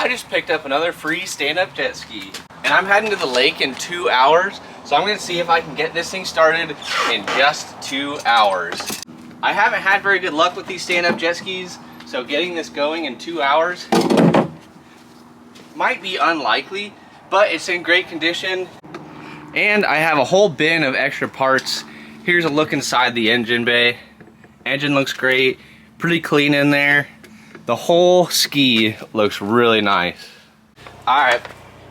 I just picked up another free stand-up jet ski. And I'm heading to the lake in 2 hours. So I'm gonna see if I can get this thing started in just 2 hours. I haven't had very good luck with these stand-up jet skis. So getting this going in 2 hours might be unlikely, but it's in great condition. And I have a whole bin of extra parts. Here's a look inside the engine bay. Engine looks great, pretty clean in there. The whole ski looks really nice. All right,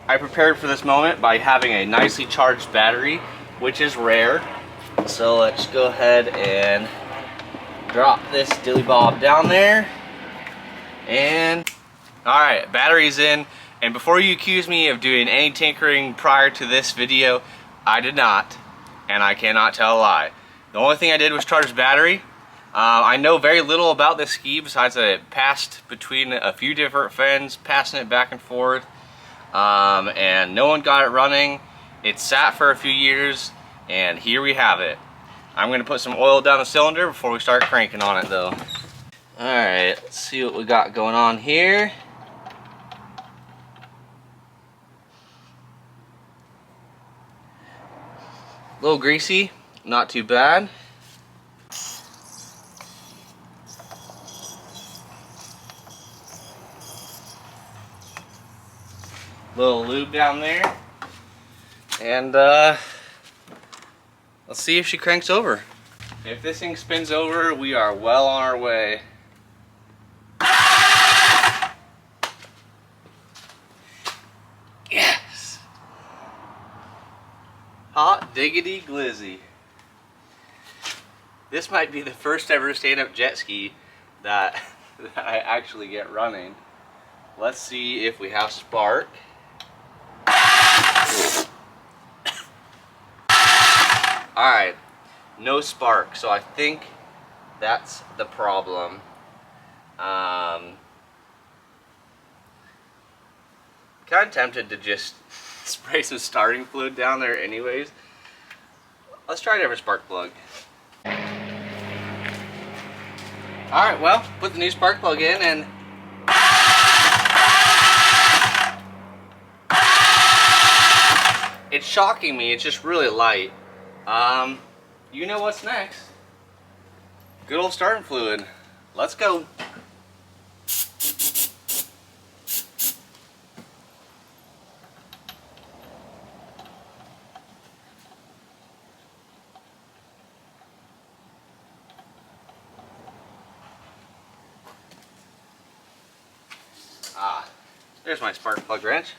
I prepared for this moment by having a nicely charged battery, which is rare. So let's go ahead and drop this dilly bob down there. And all right, battery's in. And before you accuse me of doing any tinkering prior to this video, I did not, and I cannot tell a lie. The only thing I did was charge the battery. I know very little about this ski besides that it passed between a few different fins, passing it back and forth, and no one got it running. It sat for a few years, and here we have it. I'm going to put some oil down the cylinder before we start cranking on it though. Alright, let's see what we got going on here. A little greasy, not too bad. Little lube down there. And let's see if she cranks over. If this thing spins over, we are well on our way. Yes! Hot diggity glizzy. This might be the first ever stand-up jet ski that I actually get running. Let's see if we have spark. Alright, no spark, so I think that's the problem. Kind of tempted to just spray some starting fluid down there anyways. Let's try a different spark plug. Alright, well, put the new spark plug in and it's shocking me, it's just really light. You know what's next. Good old starting fluid. Let's go. There's my spark plug wrench.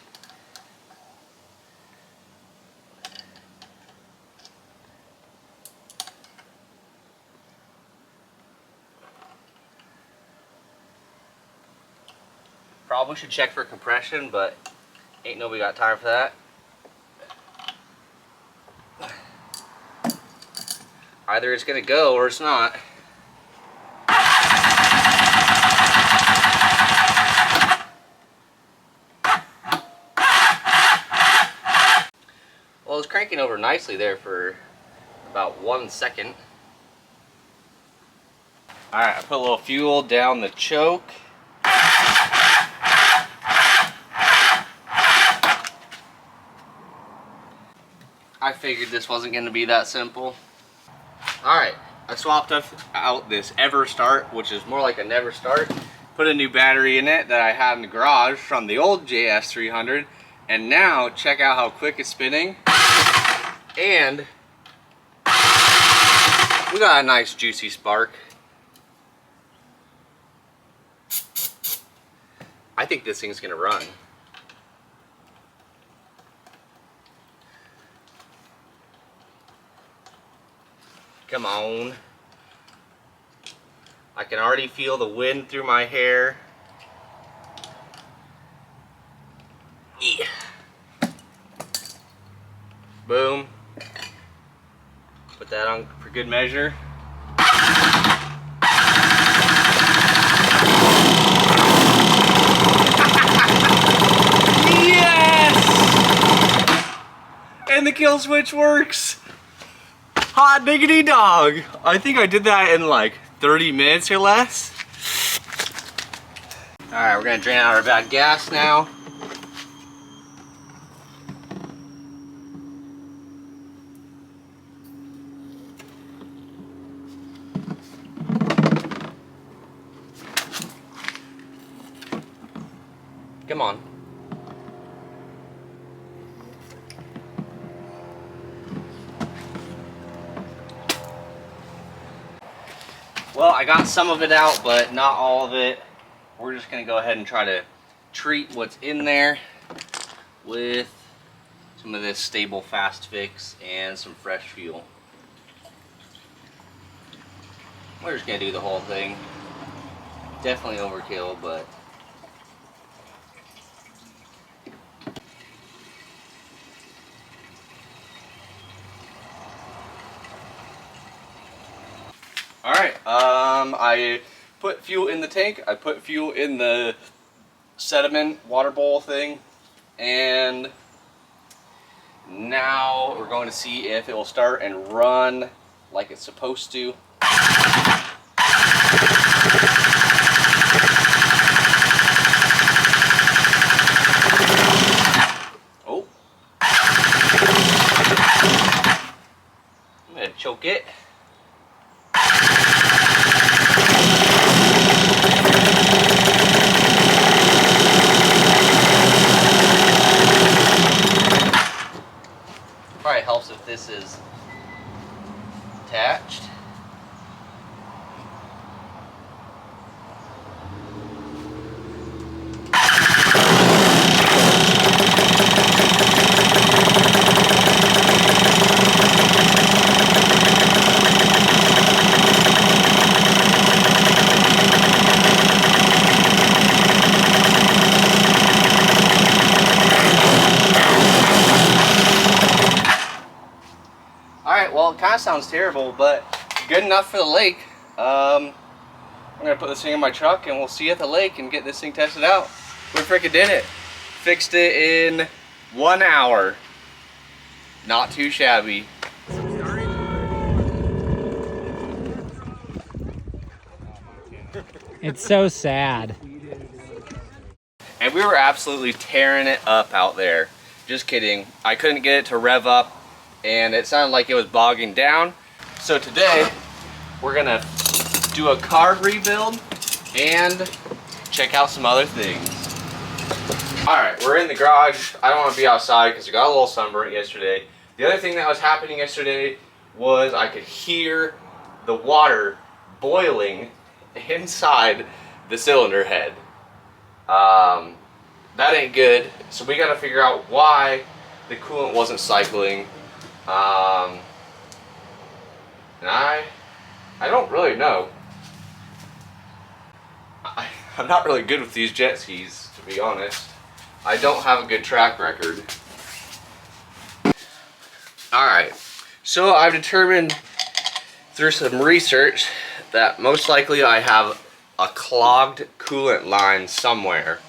Probably should check for compression, but ain't nobody got time for that. Either it's gonna go or it's not. Well, it's cranking over nicely there for about 1 second. Alright, I put a little fuel down the choke. I figured this wasn't going to be that simple. Alright, I swapped out this Ever Start, which is more like a Never Start. Put a new battery in it that I had in the garage from the old JS300. And now, check out how quick it's spinning. And we got a nice juicy spark. I think this thing's going to run. Come on. I can already feel the wind through my hair. Yeah. Boom. Put that on for good measure. Yes! And the kill switch works. Hot diggity dog. I think I did that in like 30 minutes or less. Alright, we're gonna drain out our bad gas now. Come on. Well, I got some of it out, but not all of it. We're just gonna go ahead and try to treat what's in there with some of this stable fast fix and some fresh fuel. We're just gonna do the whole thing. Definitely overkill, but alright, I put fuel in the tank, I put fuel in the sediment water bowl thing, and now we're going to see if it will start and run like it's supposed to. Oh. I'm going to choke it. Probably helps if this is attached. Alright, well, it kind of sounds terrible, but good enough for the lake. I'm going to put this thing in my truck and we'll see you at the lake and get this thing tested out. We freaking did it. Fixed it in 1 hour. Not too shabby. It's so sad. And we were absolutely tearing it up out there. Just kidding. I couldn't get it to rev up, and it sounded like it was bogging down. So today, we're gonna do a carb rebuild and check out some other things. All right, we're in the garage. I don't want to be outside because I got a little sunburnt yesterday. The other thing that was happening yesterday was I could hear the water boiling inside the cylinder head. That ain't good. So we got to figure out why the coolant wasn't cycling. And I don't really know. I'm not really good with these jet skis, to be honest. I don't have a good track record. Alright, so I've determined through some research that most likely I have a clogged coolant line somewhere,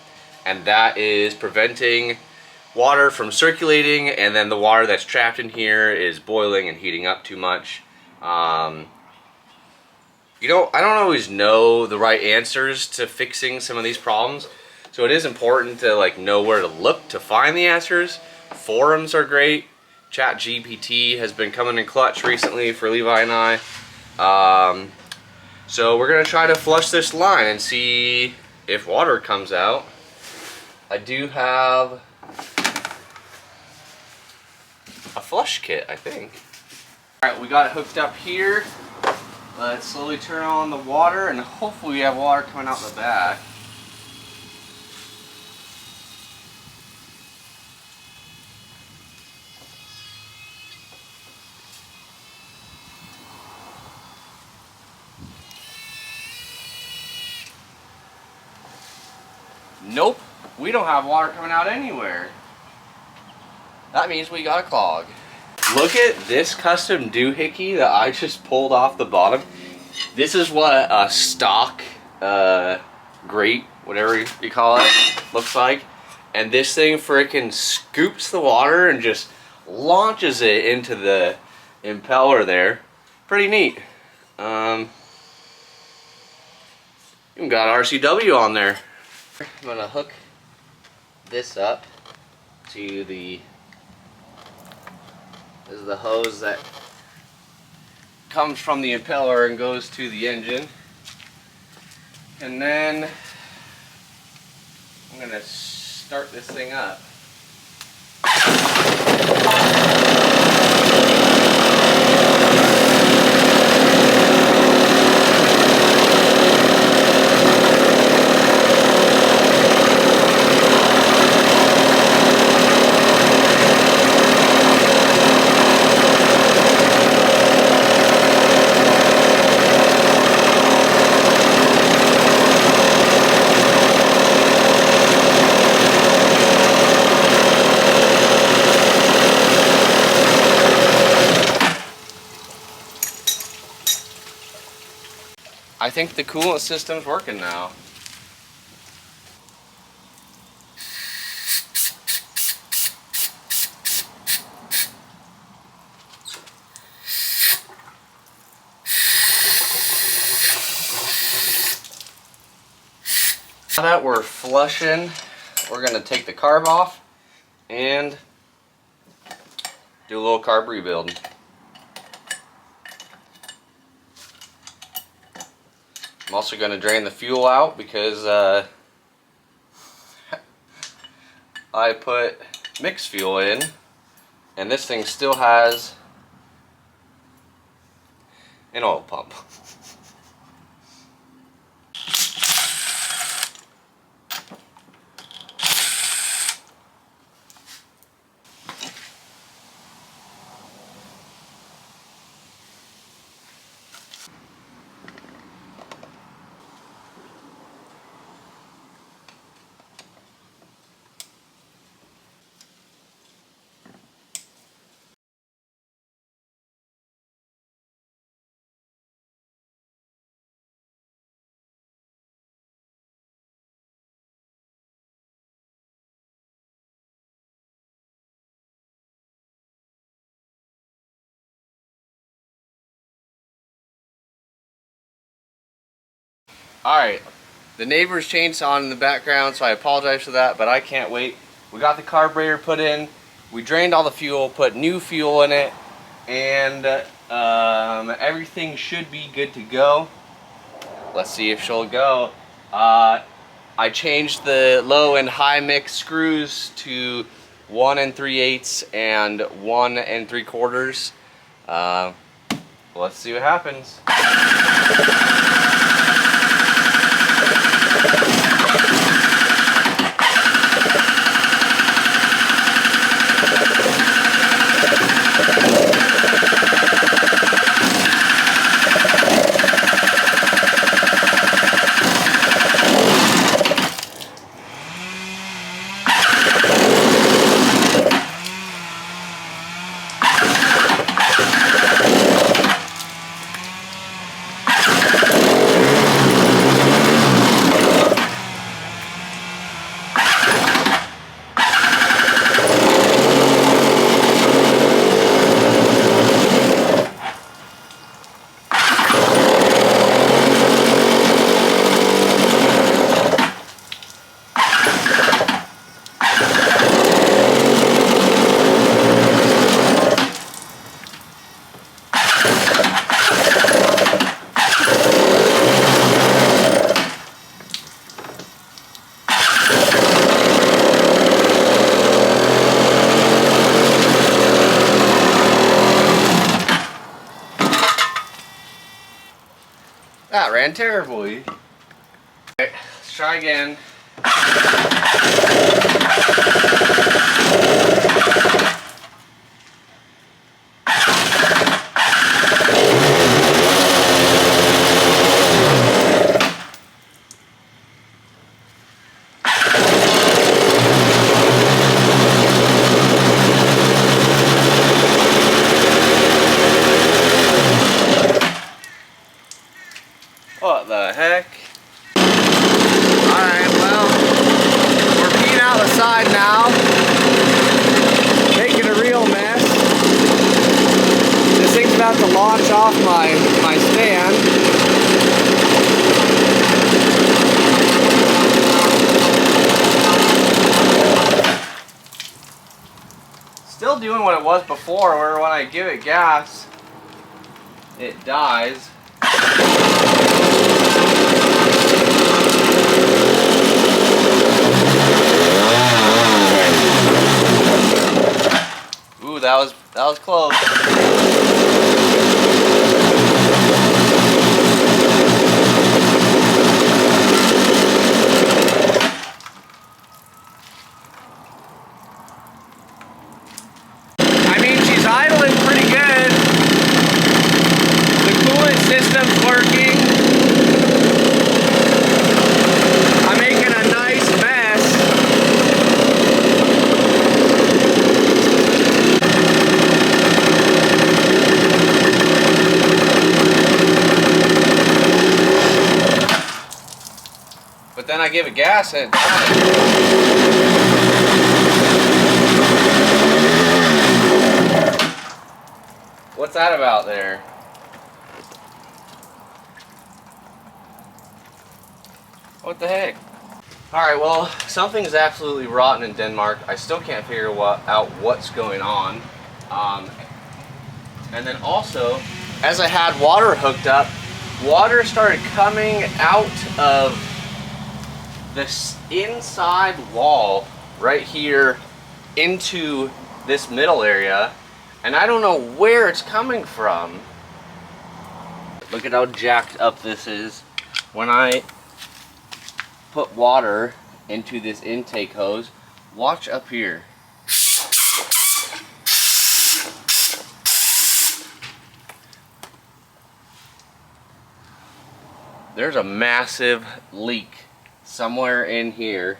and that is preventing water from circulating, and then the water that's trapped in here is boiling and heating up too much. You know, I don't always know the right answers to fixing some of these problems, so it is important to know where to look to find the answers. Forums are great. ChatGPT has been coming in clutch recently for Levi and I. So we're gonna try to flush this line and see if water comes out. I do have a flush kit, I think. Alright, we got it hooked up here. Let's slowly turn on the water, and hopefully we have water coming out the back. Nope, we don't have water coming out anywhere. That means we got a clog. Look at this custom doohickey that I just pulled off the bottom. This is what a stock grate, whatever you call it, looks like. And this thing frickin' scoops the water and just launches it into the impeller there. Pretty neat. Even got RCW on there. I'm gonna hook this up to this is the hose that comes from the impeller and goes to the engine. And then I'm gonna start this thing up. I think the coolant system's working now. Now that we're flushing, we're going to take the carb off and do a little carb rebuild. I'm also going to drain the fuel out because I put mixed fuel in and this thing still has an oil pump. Alright, the neighbor's chainsaw in the background, so I apologize for that, but I can't wait. We got the carburetor put in, we drained all the fuel, put new fuel in it, and everything should be good to go. Let's see if she'll go. I changed the low and high mix screws to 1 3/8 and 1 3/4. Let's see what happens. That ran terribly. Okay, let's try again. What the heck? Alright, well, we're peeing out the side now. Making a real mess. This thing's about to launch off my stand. still doing what it was before, where when I give it gas, it dies. Ooh, that was close. I mean, she's idling pretty good. The coolant system's working. I'm making a nice mess. But then I give it gas and what's that about there? What the heck? Alright, well, something's absolutely rotten in Denmark. I still can't figure out what's going on. And then also, as I had water hooked up, water started coming out of this inside wall right here into this middle area, and I don't know where it's coming from. Look at how jacked up this is. When I put water into this intake hose, watch up here. There's a massive leak somewhere in here,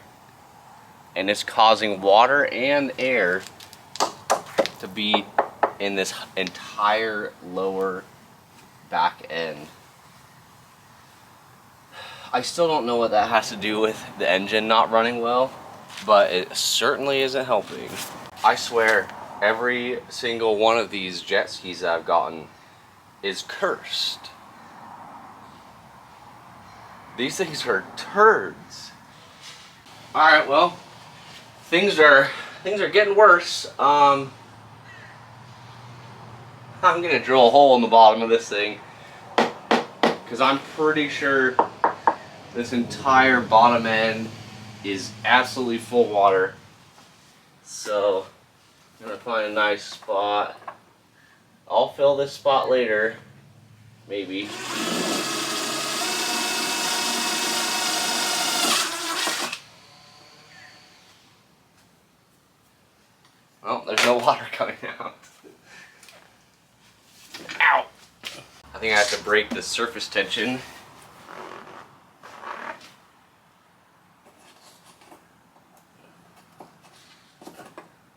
and it's causing water and air to be in this entire lower back end. I still don't know what that has to do with the engine not running well, but it certainly isn't helping. I swear, every single one of these jet skis that I've gotten is cursed. These things are turds. Alright, well, things are getting worse. I'm gonna drill a hole in the bottom of this thing, because I'm pretty sure this entire bottom end is absolutely full water. So I'm gonna find a nice spot. I'll fill this spot later, maybe. Well, there's no water coming out. Ow! I think I have to break the surface tension.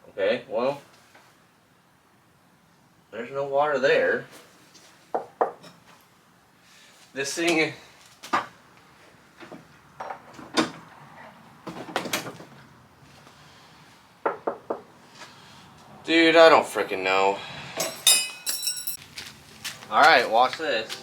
Okay, well, there's no water there. This thing... Dude, I don't frickin' know. Alright, watch this.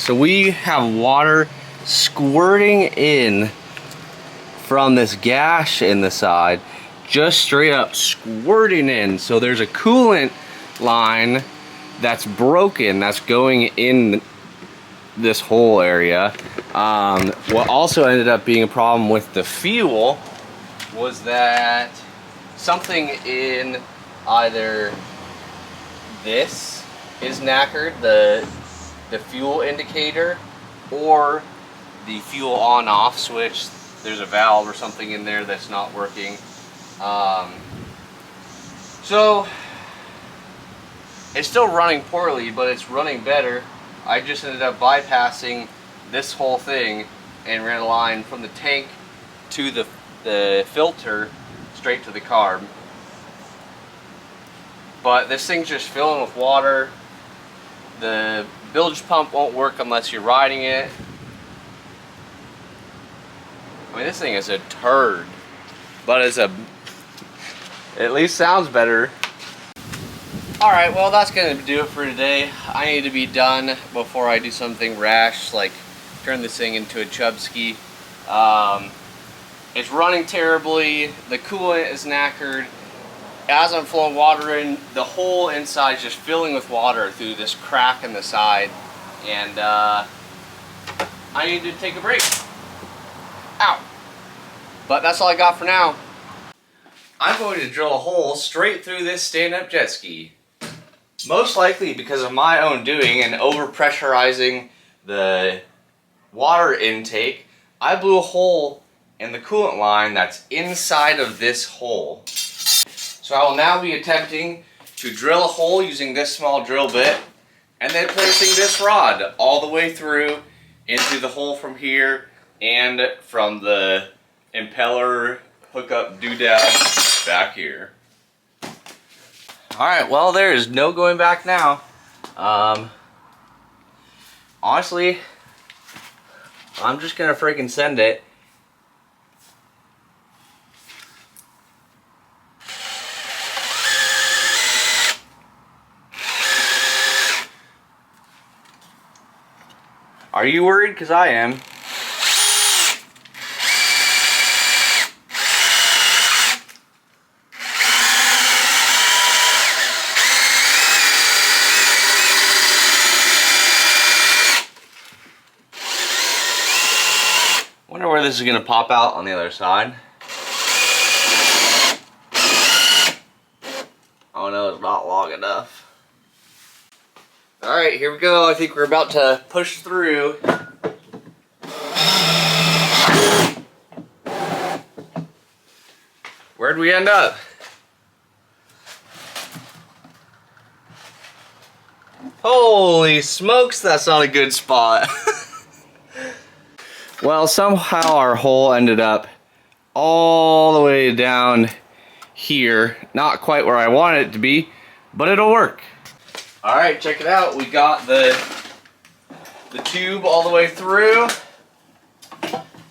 so we have water squirting in from this gash in the side, just straight up squirting in. So there's a coolant line that's broken, that's going in this whole area. What also ended up being a problem with the fuel was that something in either this is knackered, the fuel indicator, or the fuel on-off switch. There's a valve or something in there that's not working. So it's still running poorly, but it's running better. I just ended up bypassing this whole thing and ran a line from the tank to the filter straight to the carb. But this thing's just filling with water. The bilge pump won't work unless you're riding it. I mean, this thing is a turd, but at least sounds better. Alright, well, that's gonna do it for today. I need to be done before I do something rash, like turn this thing into a Jetski. It's running terribly, the coolant is knackered. As I'm flowing water in, the whole inside is just filling with water through this crack in the side. And I need to take a break. Ow. But that's all I got for now. I'm going to drill a hole straight through this stand-up Jetski. Most likely because of my own doing and over pressurizing the water intake, I blew a hole in the coolant line that's inside of this hole. So I will now be attempting to drill a hole using this small drill bit and then placing this rod all the way through into the hole from here and from the impeller hookup doodad back here. Alright, well, there is no going back now. Honestly, I'm just gonna freaking send it. Are you worried? Because I am. Wonder where this is going to pop out on the other side. Oh no, it's not long enough. Alright, here we go. I think we're about to push through. Where'd we end up? Holy smokes, that's not a good spot. Well, somehow our hole ended up all the way down here. Not quite where I wanted it to be, but it'll work. Alright, check it out. We got the tube all the way through.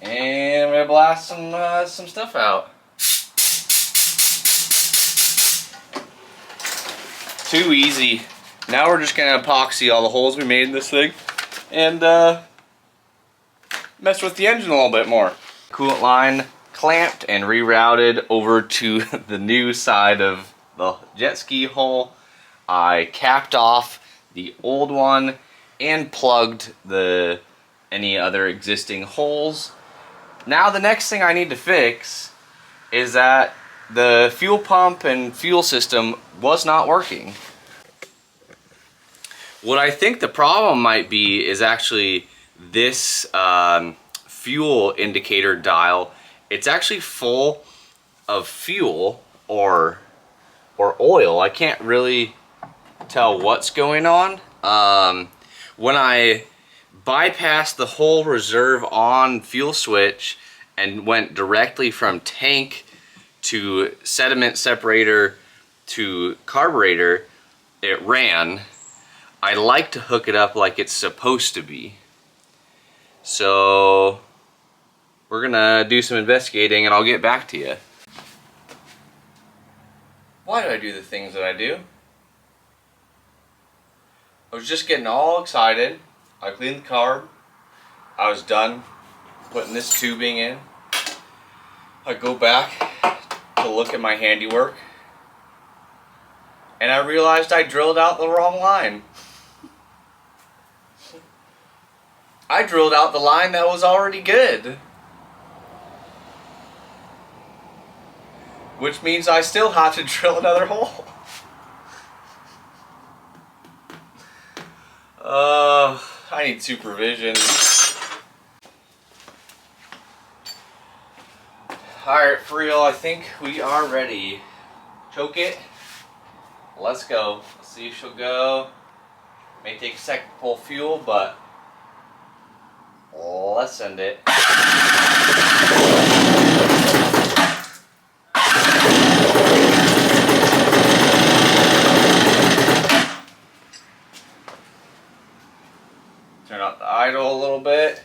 And we're gonna blast some stuff out. Too easy. Now we're just gonna epoxy all the holes we made in this thing and mess with the engine a little bit more. Coolant line clamped and rerouted over to the new side of the Jetski hole. I capped off the old one and plugged any other existing holes. Now the next thing I need to fix is that the fuel pump and fuel system was not working. What I think the problem might be is actually this fuel indicator dial. It's actually full of fuel or oil. I can't really tell what's going on. When I bypassed the whole reserve on fuel switch and went directly from tank to sediment separator to carburetor, it ran. I like to hook it up like it's supposed to be. So we're gonna do some investigating and I'll get back to you. Why do I do the things that I do? I was just getting all excited. I cleaned the carb. I was done putting this tubing in. I go back to look at my handiwork, and I realized I drilled out the wrong line. I drilled out the line that was already good. Which means I still have to drill another hole. I need supervision. Alright, for real, I think we are ready. Choke it. Let's go. Let's see if she'll go. May take a second to pull fuel, but let's send it. Turn out the idle a little bit.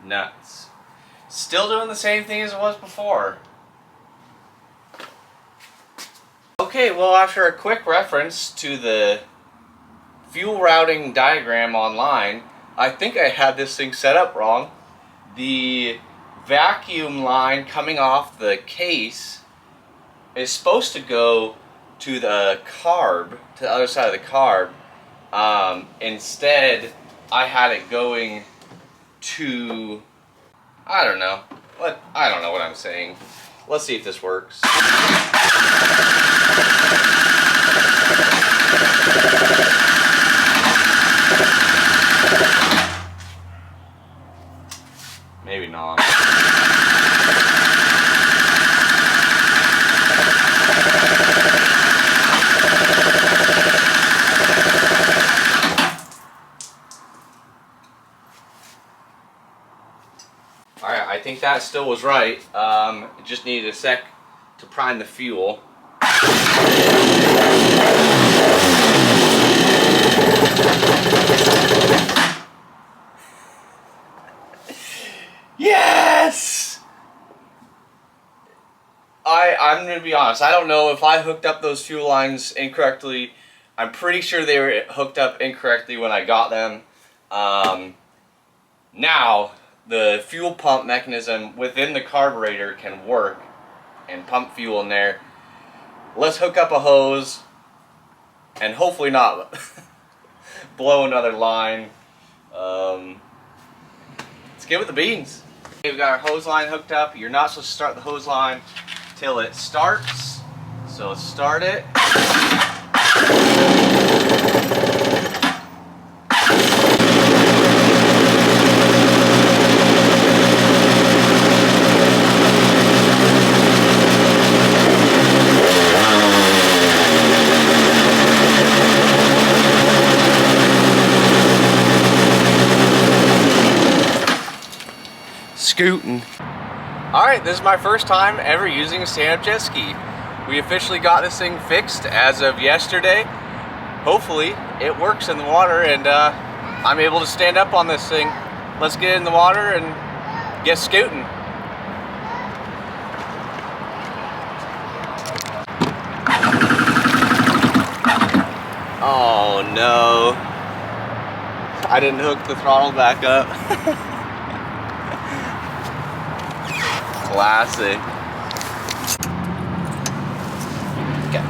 Nuts. Still doing the same thing as it was before. Okay, well, after a quick reference to the fuel routing diagram online, I think I had this thing set up wrong. The vacuum line coming off the case is supposed to go to the carb, to the other side of the carb. Instead, I had it going to, I don't know what I'm saying. Let's see if this works. Maybe not. Alright, I think that still was right. It just needed a sec to prime the fuel. Yes! I'm gonna be honest, I don't know if I hooked up those fuel lines incorrectly. I'm pretty sure they were hooked up incorrectly when I got them. Now, the fuel pump mechanism within the carburetor can work and pump fuel in there. Let's hook up a hose and hopefully not blow another line. Let's give it the beans. Okay, we've got our hose line hooked up. You're not supposed to start the hose line till it starts. So let's start it. Scooting. Alright, this is my first time ever using a stand-up jet ski. We officially got this thing fixed as of yesterday. Hopefully it works in the water and I'm able to stand up on this thing. Let's get in the water and get scooting. Oh no. I didn't hook the throttle back up. Classic. Okay.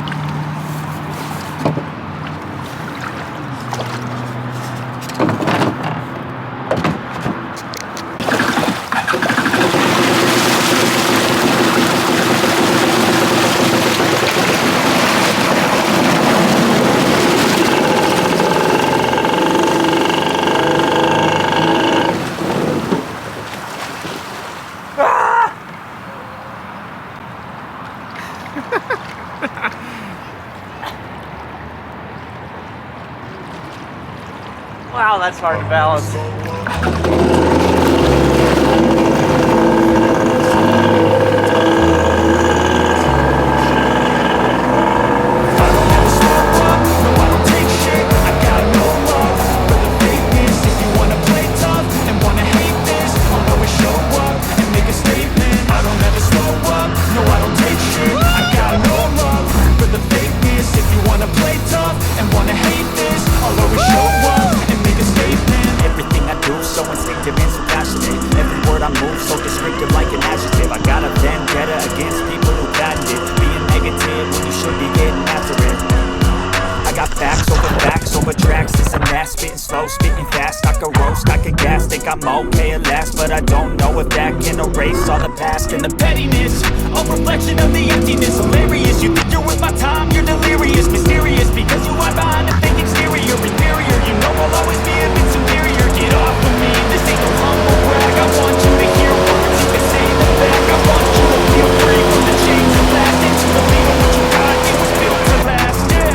Wow, that's hard to balance. Spitting slow, spitting fast, I could roast, I could gas. Think I'm okay at last, but I don't know if that can erase all the past. And the pettiness, a reflection of the emptiness. Hilarious, you think you're worth my time, you're delirious. Mysterious, because you are behind a fake exterior. Inferior, you know I'll always be a bit superior. Get off of me, this ain't no humble brag. I want you to hear words, you can say them back. I want you to feel free from the chains that last. And to believe in what you got, it was built to last, yeah.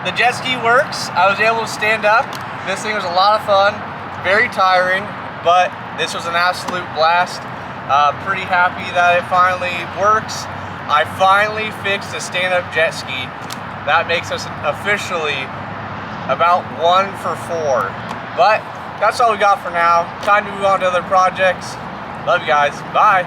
The jet ski works. I was able to stand up. This thing was a lot of fun, very tiring, but this was an absolute blast. Pretty happy that it finally works. I finally fixed the stand-up jet ski. That makes us officially about 1 for 4. But that's all we got for now. Time to move on to other projects. Love you guys. Bye.